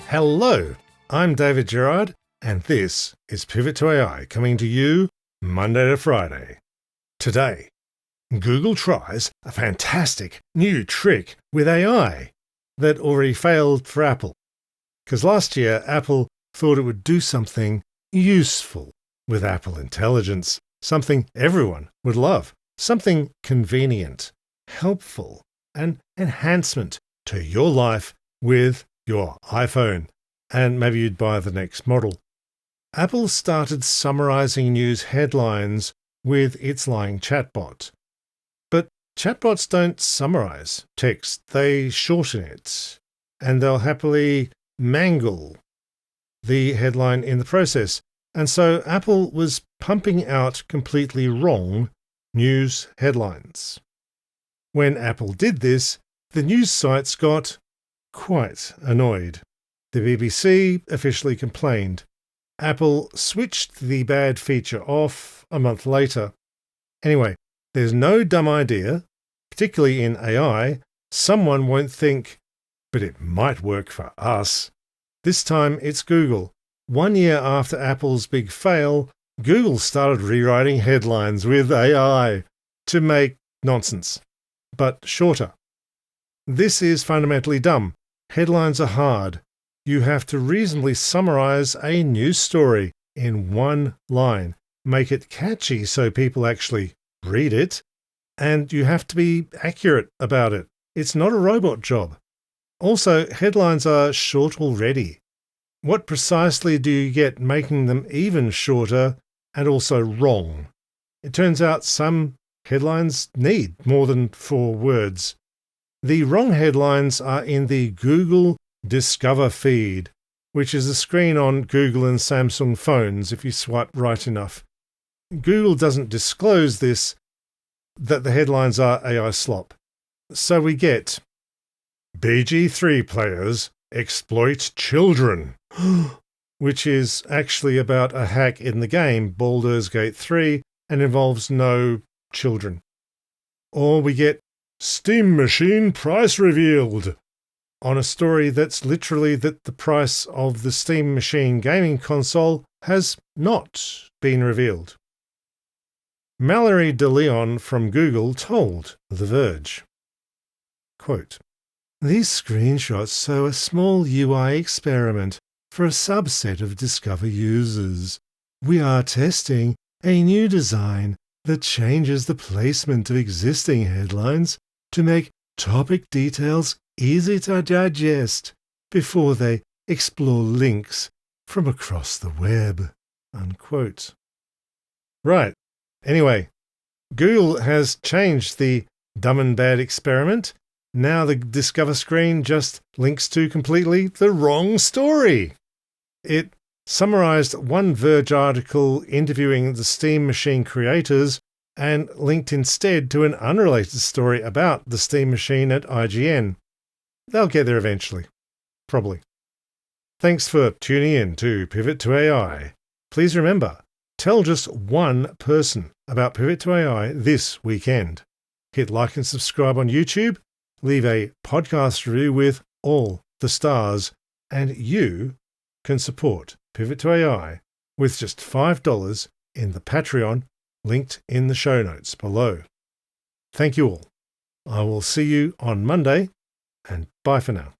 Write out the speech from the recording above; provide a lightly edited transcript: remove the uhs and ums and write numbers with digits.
Hello, I'm dgerard, and this is Pivot to AI, coming to you Monday to Friday. Today, Google tries a fantastic new trick with AI that already failed for Apple. Because last year, Apple thought it would do something useful with Apple Intelligence, something everyone would love, something convenient, helpful, and enhancement to your life with your iPhone, and maybe you'd buy the next model. Apple started summarizing news headlines with its lying chatbot. But chatbots don't summarize text, they shorten it, and they'll happily mangle the headline in the process. And so Apple was pumping out completely wrong news headlines. When Apple did this, the news sites got quite annoyed. The BBC officially complained. Apple switched the bad feature off a month later. Anyway, there's no dumb idea, particularly in AI, someone won't think, but it might work for us. This time it's Google. 1 year after Apple's big fail, Google started rewriting headlines with AI to make nonsense, but shorter. This is fundamentally dumb. Headlines are hard. You have to reasonably summarize a news story in one line, make it catchy so people actually read it, and you have to be accurate about it. It's not a robot job. Also, headlines are short already. What precisely do you get making them even shorter and also wrong? It turns out some headlines need more than 4 words. The wrong headlines are in the Google Discover feed, which is a screen on Google and Samsung phones if you swipe right enough. Google doesn't disclose this, that the headlines are AI slop. So we get BG3 players exploit children, which is actually about a hack in the game Baldur's Gate 3 and involves no children. Or we get Steam Machine price revealed, on a story that's literally that the price of the Steam Machine gaming console has not been revealed. Mallory de Leon from Google told The Verge, quote, "These screenshots show a small UI experiment for a subset of Discover users. We are testing a new design that changes the placement of existing headlines to make topic details easy to digest before they explore links from across the web." Unquote. Right. Anyway, Google has changed the dumb and bad experiment. Now the Discover screen just links to completely the wrong story. It summarized one Verge article interviewing the Steam Machine creators and linked instead to an unrelated story about the Steam Machine at IGN. They'll get there eventually. Probably. Thanks for tuning in to Pivot to AI. Please remember, tell just one person about Pivot to AI this weekend. Hit like and subscribe on YouTube, leave a podcast review with all the stars, and you can support Pivot to AI with just $5 in the Patreon linked in the show notes below. Thank you all. I will see you on Monday, and bye for now.